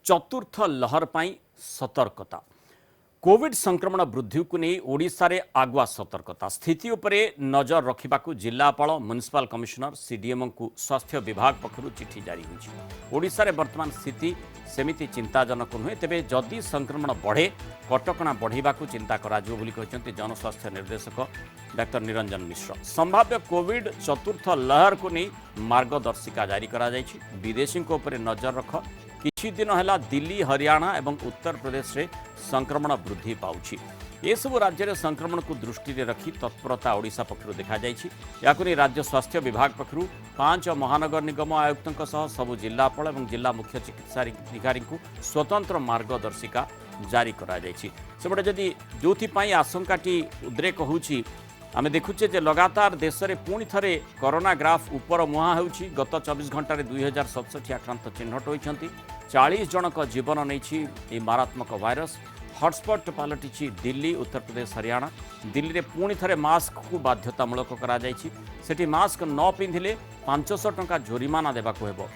चतुर्थ लहर पाई सतर्कता। कोविड संक्रमण वृद्धि को नहीं ओडिशा रे आगुआ सतर्कता स्थिति उपरे नजर रखिबाकू जिलापाल म्युनिसिपल कमिशनर सीडीएमओ को स्वास्थ्य विभाग पक्षरु चिठी जारी होइछि। ओडिशा रे वर्तमान स्थिति सेमिति चिंताजनक नुहे, तेबे जदि संक्रमण बढ़े कटकणा बढ़ाइबाकू चिंता कराजियो बोली कहिसंति जनस्वास्थ्य निर्देशक डाक्टर निरंजन मिश्र। संभाव्य कोविड चतुर्थ लहर को नहीं मार्गदर्शिका जारी करा जाइछि। विदेशी उपरे नजर रख किछि दिन है दिल्ली, हरियाणा और उत्तर प्रदेश में संक्रमण वृद्धि पाउछि। ये सब राज्य में संक्रमण को दृष्टि रखी तत्परता ओडिशा पक्षरु देखा जाइछि। याकु नै राज्य स्वास्थ्य विभाग पक्षरु 5 महानगर निगम आयुक्तों सह सबु जिलापाल और जिला मुख्य चिकित्सा अधिकारी को स्वतंत्र मार्गदर्शिका जारी करा जाइछि। सेबडे जदि जोथि आशंकाटी उद्रेक होउछि, आमे देखुचे जे लगातार देश में पुणी थे कोरोना ग्राफ ऊपर मुहां होउछि। गत 24 घंटे 2067 आक्रांत चिन्हट होइछन्ति। 40 जनक जीवन नहीं मारात्मक भाइरस। हॉटस्पॉट पलटि दिल्ली, उत्तर प्रदेश, हरियाणा। दिल्ली में पुणी थे मास्क को बाध्यतामूलक करा मास्क न पिंधिले 500 टंका जोरिमाना देबाकू हेबो।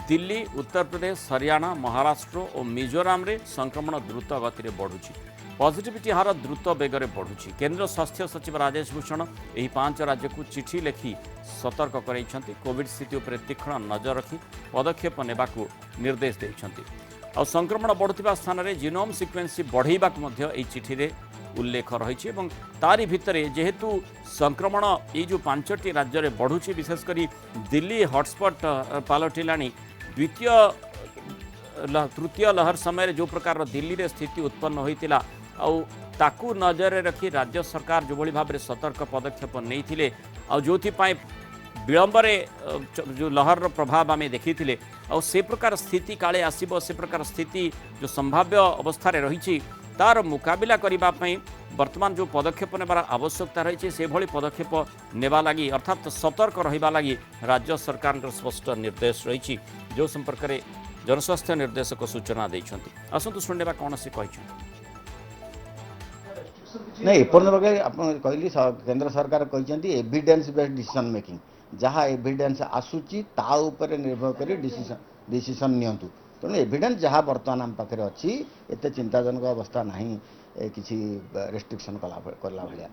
दिल्ली, उत्तर प्रदेश, हरियाणा, महाराष्ट्र और मिजोराम रे संक्रमण द्रुत गति में बढ़ुछि। पॉजिटिविटी हार द्रुत बेगरे बढ़ुछि। केंद्र स्वास्थ्य सचिव राजेश भूषण यही 5 राज्य को चिठी लेखि सतर्क कराइछन्ति। कोविड स्थिति उपर तीक्ष्ण नजर रखी पदक्षेप नेबाकू निर्देश देइछन्ति। आ संक्रमण बढ़ुथिबा स्थान रे जीनोम सिक्वेन्स बढ़ाइबाक मध्य एही चिठी रे उल्लेख रही है। तारी भितरे जेहेतु संक्रमण ये जो 5टी राज्य में बढ़ुछि, विशेषकर दिल्ली हॉटस्पॉट पलटिलाणी। तृतीय लहर समय जो प्रकार दिल्ली रे स्थिति उत्पन्न होइतिला ताकू नजर रखी राज्य सरकार जो भाव में सतर्क पदक्षेप नहीं जोथि विलंबरे जो लहर प्रभाव आम देखी से प्रकार स्थिति काले आसीबो, से प्रकार स्थिति जो संभाव्य अवस्था रही तार मुकाबिला करने वर्तमान जो पदक्षेप नेबार आवश्यकता रही से भली पदक्षेप नेबा लगी अर्थात सतर्क रहिबा लगी राज्य सरकार स्पष्ट निर्देश रही जो संपर्क में जनस्वास्थ्य निर्देशक सूचना देइछन्ति। आसंतु सुननेबा कौन से कहिछन्ति। नहीं एपर्यंत कहली केंद्र सरकार कहते एविडेंस बेस्ड डिसीजन मेकिंग जहाँ एविडेंस आसूची ता ऊपर निर्भर कर डिसीजन नियंतु। तेणु एविडेंस जहाँ बर्तमान आम पाखे अच्छी एत चिंताजनक अवस्था नहीं किसी रेस्ट्रिक्शन कला भाया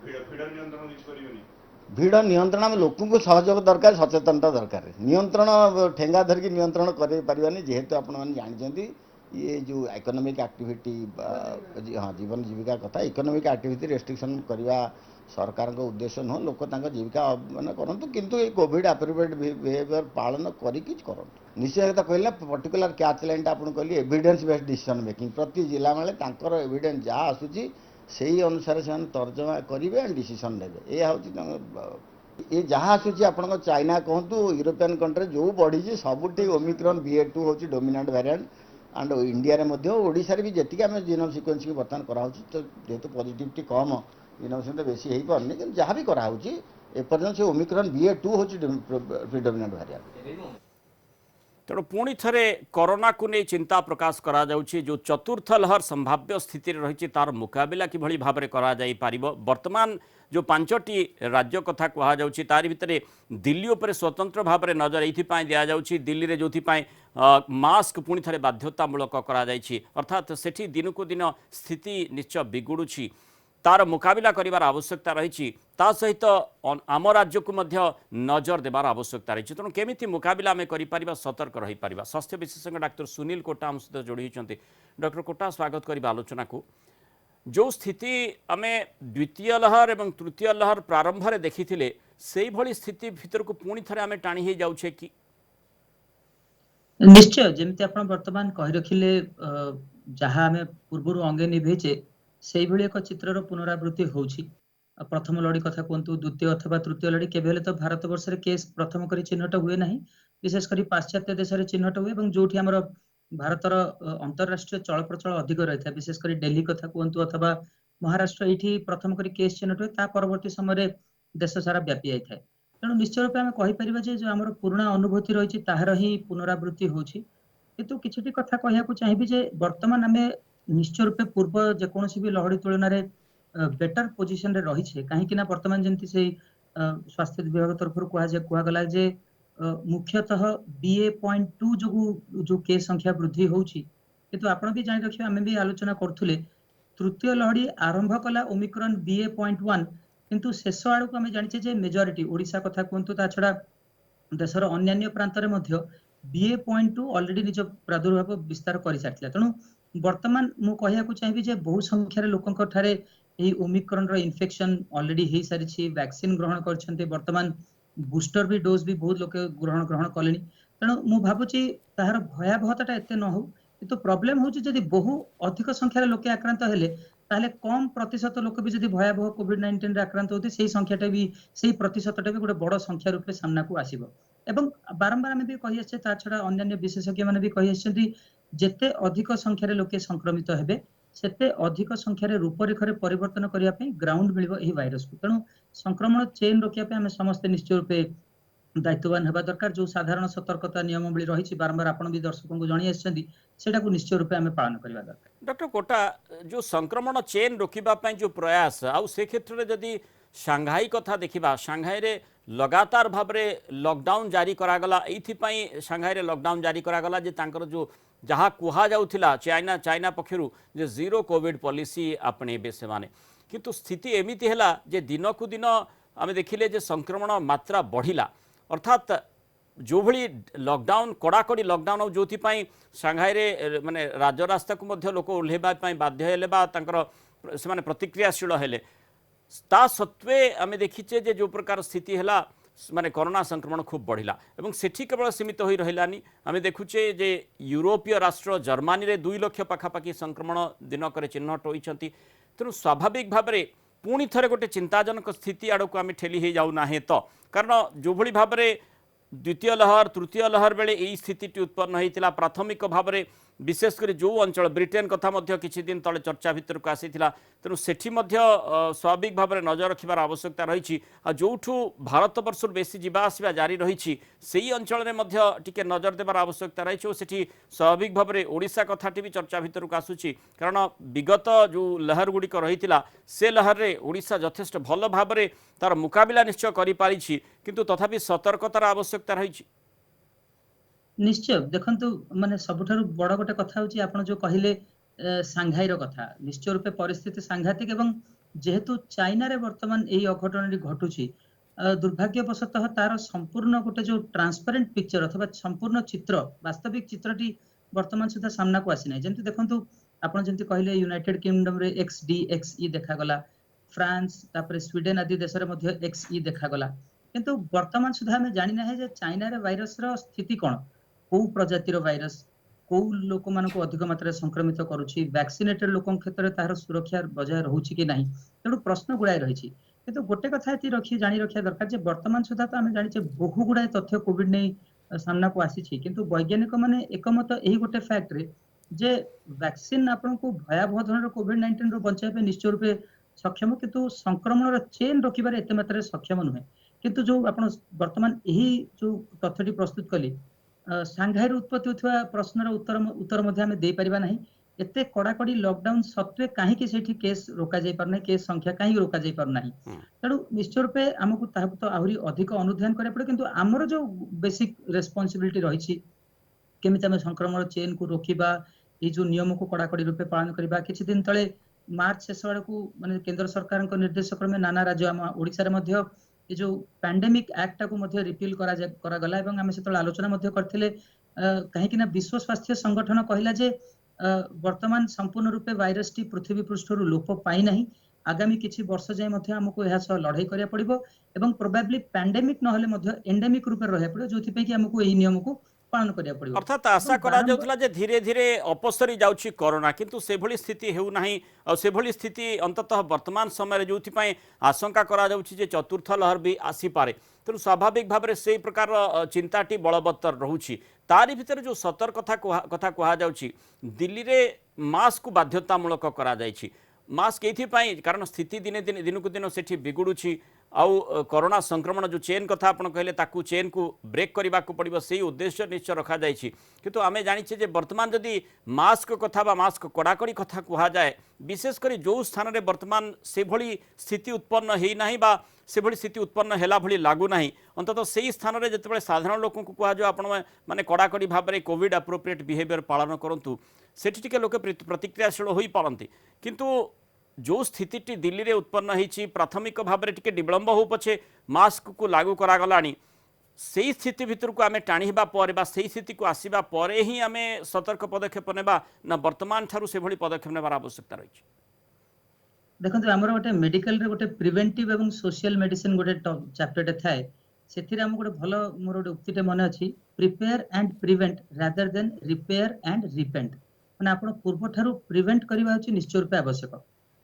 भिड़ नियंत्रण में लोक सहयोग दरकार, सचेतनता दरकार। नियंत्रण ठेंगा धरिकी नियंत्रण कर जेहेतु आपण जानते ये जो इकोनॉमिक एक्टिविटी हाँ जीवन जीविका कथा इकोनॉमिक एक्टिविटी रेस्ट्रिक्शन करवा सरकार का उद्देश्य नुह। लोक जीविका माने करंतु किंतु ये कोविड एप्रोप्रिएट बिहेवियर पालन करिकी करंतु। निश्चय कथा कहले पर्टिकुलर कैच लाइन आपन कहली एविडेंस बेस्ड डिसीजन मेकिंग। प्रति जिला माने तांकर एविडेंस जहाँ आसूची सेही अनुसार से तर्जमा करेंगे एंड डिसीजन नेबे। ये जहाँ आसूची आपन चाइना कहतु यूरोपियन कंट्री जो बढ़ी सबुठी ओमिक्रॉन BA.2 हूँ डोमिनेंट वेरिएंट एंड इंडिया रे मध्य ओडिशा रे भी जेतिक आम जीनोम सिक्वेन्सिंग बर्तमान कराऊँ तो जेहेतु पॉजिटिविटी कम जीनोम सिक्वेन्स बेसी हो पारनी कि जहाँ भी कराऊँ एपर्यंत से ओमिक्रॉन BA.2 हूँ प्रिडोमिनेंट वेरिएंट। तेणु पुणी थे कोरोना को नहीं चिंता प्रकाश करा जाउछि। जो चतुर्थ लहर संभाव्य स्थिति रही तार मुकाबिला किभली भाव में करा जाई पारिबो। वर्तमान जो 5टी राज्य कथा कहा जाउछि तारि भितरे दिल्ली उपर स्वतंत्र भाव में नजर ये दिया जाउछि। दिल्ली रे जोथि मास्क पुणी थे बाध्यतामूलक करा जाइछि अर्थात सेठी दिन को दिन स्थिति निश्चय बिगुड़ुछि। तार मुकाबिला करिवार आवश्यकता रही ता सहित आम राज्य को मध्य नजर देवार आवश्यकता रही। तेणु केमिति मुकाबिला आम करिपारिबा, सतर्क रही पारिबा। स्वास्थ्य विशेषज्ञ डाक्टर सुनील कोटा आम सहित जोड़ी होइछन्ति। डॉक्टर कोटा स्वागत करिबा आलोचना को। जो स्थिति आम द्वितीय लहर और तृतीय लहर प्रारंभ में देखी से भली स्थिति भीतर को पुणी थे आम टाणी हो जाउछे कि निश्चय जमती आप बर्तमान कही रखिले जहाँ आम पूर्व अंगे निभेचे से एक चित्रर पुनरावृत्ति होउछि। प्रथम लड़ी कथा कहतु द्वितीय अथवा तृतीय लड़ी केबे तो भारत वर्ष रे केस प्रथम करी चिन्हट हुए नहीं, विशेषकर पाश्चात्य देश रे चिन्हट हुए और जो आमर भारतर अंतरराष्ट्रीय चल प्रचल अधिक रही है विशेषकर दिल्ली कथा कहतु अथवा महाराष्ट्र ये प्रथम करी केस चिन्हट हुए ता परवर्ती समय देश सारा व्यापी जाए। तेणु निश्चय रूप में कहीपर जो आम पुराणा अनुभूति रही ताहार ही पुनरावृत्ति होछि। किंतु किछि कथा कहया चाहिए जे वर्तमान आम निश्चय रूपे पूर्व जेकोसी भी लहड़ी तुलन में बेटर पोजिशन रे रही है। कहीं वर्तमान जमी से स्वास्थ्य विभाग तरफ कहगला मुख्यतः BA.2 जो केस संख्या वृद्धि होछि କିନ୍ତୁ ଆପଣ ବି ଜାଣି ରଖିବେ, ଆମେ ବି ଆଲୋଚନା କରୁଥିଲେ, ତୃତୀୟ ଲହରୀ ଆରମ୍ଭ କଲା ଓମିକ୍ରନ୍ BA.1, କିନ୍ତୁ ଶେଷ ଆଡକୁ ଆମେ ଜାଣିଛେ ଯେ ମେଜରିଟି ଓଡିଶା କଥା କୁହନ୍ତୁ, ତା ଛଡା ଦେଶର ଅନ୍ୟାନ୍ୟ ପ୍ରାନ୍ତରେ ମଧ୍ୟ BA.2 ଅଲରେଡି ନିଜ ପ୍ରାଦୁର୍ଭାବ ବିସ୍ତାର କରିସାରିଥିଲା। ତେଣୁ ବର୍ତ୍ତମାନ ମୁଁ କହିବାକୁ ଚାହିଁବି ଯେ ବହୁ ସଂଖ୍ୟାରେ ଲୋକଙ୍କ ଠାରେ ଏହି ଓମିକ୍ରନ ର ଇନଫେକ୍ସନ ଅଲରେଡି ହେଇସାରିଛି, ଭ୍ୟାକ୍ସିନ ଗ୍ରହଣ କରିଛନ୍ତି, ବର୍ତ୍ତମାନ ବୁଷ୍ଟର ବି ଡୋଜ ବି ବହୁତ ଲୋକ ଗ୍ରହଣ କଲେଣି। ତେଣୁ ମୁଁ ଭାବୁଛି ତାହାର ଭୟାବହତାଟା ଏତେ ନ ହଉ, କିନ୍ତୁ ପ୍ରୋବ୍ଲେମ ହଉଛି ଯଦି ବହୁ ଅଧିକ ସଂଖ୍ୟାରେ ଲୋକେ ଆକ୍ରାନ୍ତ ହେଲେ ତାହେଲେ କମ ପ୍ରତିଶତ ଲୋକ ବି ଯଦି ଭୟାବହ COVID-19 ରେ ଆକ୍ରାନ୍ତ ହଉଥିବେ, ସେଇ ସଂଖ୍ୟାଟା ବି ସେଇ ପ୍ରତିଶତଟା ବି ଗୋଟେ ବଡ ସଂଖ୍ୟା ରୂପେ ସାମ୍ନାକୁ ଆସିବ। ଏବଂ ବାରମ୍ବାର ଆମେ ବି କହି ଆସିଛେ, ତା ଛଡା ଅନ୍ୟାନ୍ୟ ବିଶେଷଜ୍ଞ ମାନେ ବି କହି ଆସିଛନ୍ତି, ଯେତେ ଅଧିକ ସଂଖ୍ୟାରେ ଲୋକେ ସଂକ୍ରମିତ ହେବେ ସେତେ ଅଧିକ ସଂଖ୍ୟାରେ ରୂପରେଖରେ ପରିବର୍ତ୍ତନ କରିବା ପାଇଁ ଗ୍ରାଉଣ୍ଡ ମିଳିବ ଏହି ଭାଇରସକୁ। ତେଣୁ ସଂକ୍ରମଣ ଚେନ୍ ରୋକିବା ପାଇଁ ଆମେ ସମସ୍ତେ ନିଶ୍ଚୟ ରୂପେ ଦାୟିତ୍ୱବାନ ହେବା ଦରକାର। ଯୋଉ ସାଧାରଣ ସତର୍କତା ନିୟମାବଳୀ ରହିଛି, ବାରମ୍ବାର ଆପଣ ବି ଦର୍ଶକଙ୍କୁ ଜଣାଇ ଆସିଛନ୍ତି, ସେଟାକୁ ନିଶ୍ଚୟ ରୂପେ ଆମେ ପାଳନ କରିବା ଦରକାର। डॉक्टर कोटा जो संक्रमण चेन रोकने जो प्रयास आउ से क्षेत्र में जदि सांघाई कथा देखा, सांघाई रे लगातार भाव में लॉकडाउन जारी करागला, ये सांघाई रे लॉकडाउन जारी करागला जे तांकर जो जहाँ कुहा जाउथिला चाइना पक्षरु जे जीरो कोविड पॉलिसी आपणेबे से माने, किंतु स्थिति एमिति हैला जे दिन को दिन आमे देखिले जे संक्रमण मात्रा बढ़िला, अर्थात जो भली लॉकडाउन कड़ाकड़ी लॉकडाउन जो सांघाई रे माने राजरास्ता को मध्य लोक ओह्लैबा बाध्य हेले बा तांकर से माने प्रतिक्रियाशील हेले, ता सत्वे आमे देखीचे जे जो प्रकार स्थिति हैला माने कोरोना संक्रमण खूब बढ़िला एवं सेठी केवल सीमित होई रहिलानी। आमे देखुचे जे यूरोपीय राष्ट्र जर्मनी रे 2 लाख पाखापाखि संक्रमण दिनक चिन्हट होइछंती। तेणु स्वाभाविक भाव में पुणी थरे गोटे चिंताजनक स्थिति आड़क आम ठेली हो जाऊना है, तो कारण जो भली भाव में द्वितीय लहर तृतीय लहर बेले यही स्थिति उत्पन्न होता प्राथमिक भाव में विशेषकर जो अंचल ब्रिटेन कथा किछि दिन तले चर्चा भितर को आसीथिला। तेणु सेठी स्वाभाविक भाव में नजर रखिबार आवश्यकता रही। जोठू भारत वर्ष बेसी जीवा आसिबा जारी रही से अंचल में टिके नजर देवार आवश्यकता रही और सेठी स्वाभाविक भाव में ओडिशा कथाटी भी चर्चा भितर को आसुची, कारण विगत जो लहर गुड़िक रही से लहर रे ओडिशा यथेष्ट भल भाव में तार मुकाबिला निश्चय करि पारिछि, किंतु तथापि सतर्कतार आवश्यकता रही। निश्चय देखंतु माने सबुठारु बड़ गोटे कथा होची आपण जो कहिले सांघाई रो कथा, निश्चय रूपे परिस्थिति सांघातिक एवं जेहेतु चाइना रे वर्तमान एई अघटन घटुची, दुर्भाग्यवशतः तार संपूर्ण गोटे जो ट्रांसपेरेंट पिक्चर अथवा संपूर्ण चित्र वास्तविक चित्रटी वर्तमान सुधा सामना को आसी नै। जेंति देखंतु आपण जेंति कहिले यूनाइटेड किंगडम रे XD देखा गला, फ्रांस तापर स्वीडन आदि देश रे मध्ये XE देखा गला, किंतु वर्तमान सुधा हमें जानि नै जे चाइना रे वायरस रो स्थिति कोन, को प्रजातिर वायरस को लोक मानको अधिक मात्रा संक्रमित करूची, वैक्सीनेटेड लोकन क्षेत्र में तार सुरक्षा बजाय रहउची कि नहीं। तेणु प्रश्न गुड़ाई रही, किंतु गोटे कथा ये रखी जानी रखा दरकार जे वर्तमान सुधा तो आम जाने बहु गुड़ाए तथ्य कोविड नहीं सामना को आसी, किंतु वैज्ञानिक माने एकमत यही गोटे फैक्ट रे जे वैक्सीन आपन को भयावह धरण COVID-19 रो बचाई निश्चय रूपे सक्षम, किंतु संक्रमण चेन रोकबार एते मात्रा सक्षम नुहे। किंतु जो आपण वर्तमान यही जो तथ्यटी प्रस्तुत कली सांघाई उत्पत्ति होता प्रश्नर उत्तर मध्य आम दे पारिबा नहीं। एते कड़ाकड़ी लॉकडाउन सत्वे कहीं सेठी केस रोका जाई पारना, केस संख्या कहीं रोका जाई पारना। तेणु निश्चय रूपे आमको ताहाକୁ तो आहुरी अधिक अनुध्यान करा पड़े, किंतु आमर जो बेसिक रेस्पॉन्सिबिलिटी रही केमिति आम संक्रमण चेन को रोकिबा, ये जो नियम को कड़ाकड़ी रूपे पालन करबा। किछि दिन तले मार्च शेष आड़कू माने केंद्र सरकार निर्देश क्रमे नाना राज्य आम ओडिशा रे मध्य ये जो पैंडेमिक एक्ट को मध्य रिपील करा गला एवं आम से आलोचना मध्य करथिले, कहीं ना विश्व स्वास्थ्य संगठन कहला जे वर्तमान संपूर्ण रूपे वायरस टी पृथ्वी पृष्ठरू लोप पाई नहीं, आगामी किछि वर्ष जाय मध्य हमको यह सह लड़ाई करिया पड़िबो एवं प्रोबेबली पैंडेमिक नहले मध्य एंडेमिक रूपे रहया पड़िबो, जोथि पे कि हमको एही नियम को पालन करिया पड़िबो। अर्थात आशा करा जाउथला जे धीरे धीरे अपसरी जाउछि कोरोना, किंतु से भली स्थिति हेउ नाही और से भली स्थिति अंततः वर्तमान समय जोथि पय आशंका करा जाउछि जे चतुर्थ लहर भी आसी पारे। तेणु स्वाभाविक भाव में से प्रकार चिंताटी बलवत्तर रहुछि। तारी भितर जो सतर्कता कथा कहा जाउछि, दिल्ली रे मास्क को बाध्यतामूलक करा जाइछि। मास्क ये कारण स्थिति दिने दिन को दिन सेठी बिगुड़ुछि, आउ कोरोना संक्रमण जो चेन कथा आपण कहले ताकू चेन को ब्रेक करने को पड़ो से उद्देश्य निश्चय रखा जाए किंतु आमे जानिछे जे वर्तमान जदि मास्क कथा बा मास्क कड़ाकड़ी कथा कहा जाए विशेषकर जो स्थान में वर्तमान से भली स्थिति उत्पन्न है ना बा से भली स्थिति उत्पन्न हैला भली लागू ना अंततः से स्थान में जिते साधारण लोक को कह आपण माने कड़ाकड़ी भाव में कोविड एप्रोप्रिएट बिहेवियर पालन करूँ से लोके प्रतिक्रियाशील हो पारती किंतु जो स्थिति दिल्ली रे उत्पन्न होती प्राथमिक भाव में टिके विलंब हो पछे मास्क को लागू करागलानी से स्थिति भितर को आम टाणीबा से स्थिति को आसवा पर ही आम सतर्क पदक्षेप नेबा ना वर्तमान ठारू से भली पदक्षेप नेबार आवश्यकता रही। देखो आमर गोटे मेडिकल रे गोटे प्रिवेंटिव एवं सोशल मेडिसिन गोटे चैप्टर थाए से आम गोटे भल मोर गोटे उक्तिटे मन अच्छी prepare and prevent rather than repair and repent माने आपण पूर्व ठारू प्रिवेंट करबा होची निश्चय रूपे आवश्यक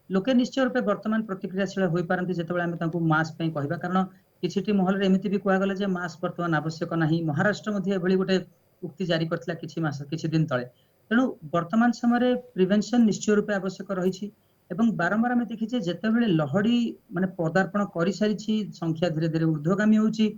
लोके निश्चय रूपे वर्तमान प्रतिक्रियाशील हो पारती जिते आम मास्क कहवा कारण किसी महल एमती भी कहगला जे मास्क वर्तमान आवश्यक नहीं महाराष्ट्र एभली गोटे उक्ति जारी करथिला किछि दिन तले तेणु वर्तमान समय प्रिवेंशन निश्चय रूपे आवश्यक रही एवं बारंबार आम देखीचे जितेबाला लहड़ी माने पदार्पण कर सारी संख्या धीरे धीरे ऊर्ध्वगामी होची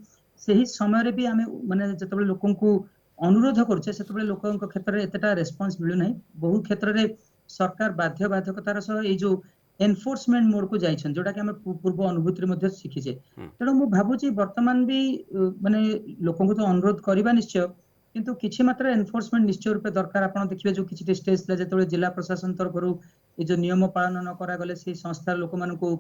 सही समय भी आम माने जितेबाला लोकों को अनुरोध करुचे से लोकों क्षेत्र में एतेटा रेस्पॉन्स मिलू नहीं बहु क्षेत्र में सरकार बाध्य बाधकतार सह ये जो एनफोर्समेंट मोड को जाइछन जोटा कि हम पूर्व अनुभूति मध्ये शिखिचे तेणु मु भाबुची वर्तमान भी माने लोकों को तो अनुरोध करबा निश्चय किंतु किछि मात्रा एनफोर्समेंट निश्चय रूपे दरकार आपण देखिबे जो किछि स्टेज ला जेतबे जिला प्रशासन तरफरु ए जो नियम पालन न करा गले से संस्था लोक मान को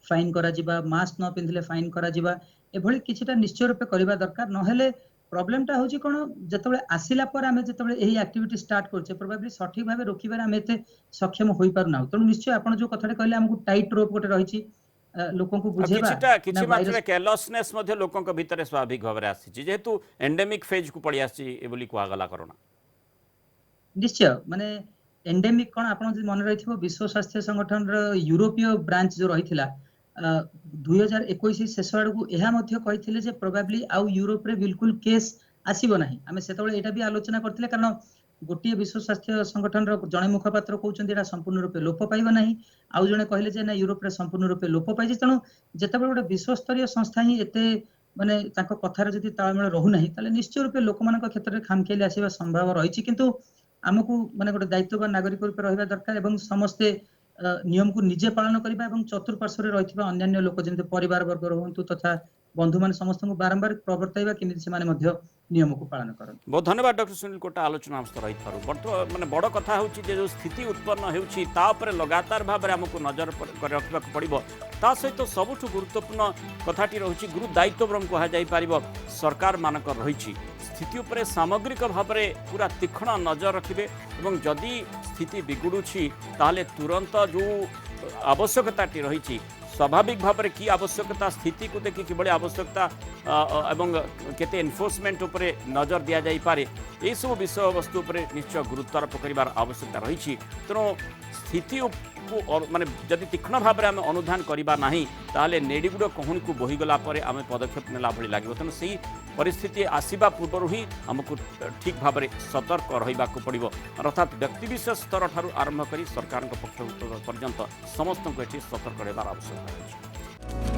फाइन करा जिबा मास्क न पिंधले फाइन करा जिबा एभली किछिटा निश्चय रूपे करबा दरकार नहेले प्रॉब्लमटा होची कोन जेतबे आसिला पर आमे जेतबे एही एक्टिविटी स्टार्ट करछे प्रोबेबली सठिक भाबे रोकिबार आमे एते सक्षम होई पार ना तेणु निश्चय आपण जो कथाटे कहले हमकु टाइट रोप गोटे रहिछि लोकों को बुझेबा किछि मात्रा केयरलेसनेस मध्ये लोकों के भीतर स्वाभाविक भाव रे आसी जेहेतु एंडेमिक फेज को पड़ी आसी एबोली को आगला कोरोना निश्चय माने एंडेमिक कोन आपण मन रहिथिबो विश्व स्वास्थ्य संगठन रो यूरोपीय ब्रांच जो रहिथिला 2021 शेष आड़ू यह प्रोबेबली आउ यूरोप रे बिल्कुल केस आसीबो नाही आमे सेतबेले एटा भी आलोचना करथिले कारण गोटे विश्व स्वास्थ्य संगठन रो जणे मुखपात्र कहउछन्ती एटा संपूर्ण रूपे लोप पाइबो नाही आउ जणे कहले जे ना यूरोप रे संपूर्ण रूपे लोप पाइजे तेणु जेतेबेले गोटे विश्व स्तरीय संस्था ही एते माने ताको कथार जदि ताळमेळ रहू नाही ताले निश्चय रूपे लोकमानक क्षेत्र रे खामखेली आसीबा संभाव रहिछि किंतु आमको माने गोटे दायित्ववान नागरिक रूपे रहिबा दरकार एवं समस्ते नियम को निजे पालन करबा एवं चतुर्पार्श्व रे रहिथिबा अन्य लोक जेंते परिवार वर्ग रहंतु तथा बंधु मान समस्त को बारंबार प्रवर्ताइबा किमिति से माने मध्य नियम को पालन करन। बहुत धन्यवाद डॉक्टर सुनील कोटा आलोचना हम रही थारु बर्तमान माने बड़ कथा होची जे जो स्थिति उत्पन्न हेउची ता ऊपर लगातार भाव में हमको नजर रखा पड़ो ता सहित सबुठ गुरुत्वपूर्ण कथाटी रही गुरु दायित्व कह जाई पारिबो सरकार मानक रही स्थिति उपर सामग्रिक भाव में पूरा तीक्ष्ण नजर रखिए और जदि स्थिति बिगुड़ुछि ताले तुरंत जो आवश्यकता रही स्वाभाविक भाव में कि आवश्यकता स्थिति को देखि कि आवश्यकता एवं केते एनफोर्समेंट उपरे नजर दिया जाई पारे ए सब विषय वस्तु उपरे निश्चय गुरुत्वारोप करिवार आवश्यकता रही तेणु स्थिति को माने जदि तीक्ष्ण भाव में आम अनुधान करवा ना ताले नेड़ीगुड़ कहूनी को बोहीगला आम पदक्षेप नेला भली लगे तेणु से परिस्थिति आसवा पूर्व ही आमको ठीक भाव में सतर्क रहा पड़ो अर्थात व्यक्तिविशेष स्तर ठारू आरंभ कर सरकार पक्ष पर्यंत समस्त को सतर्क रहा आवश्यकता रही।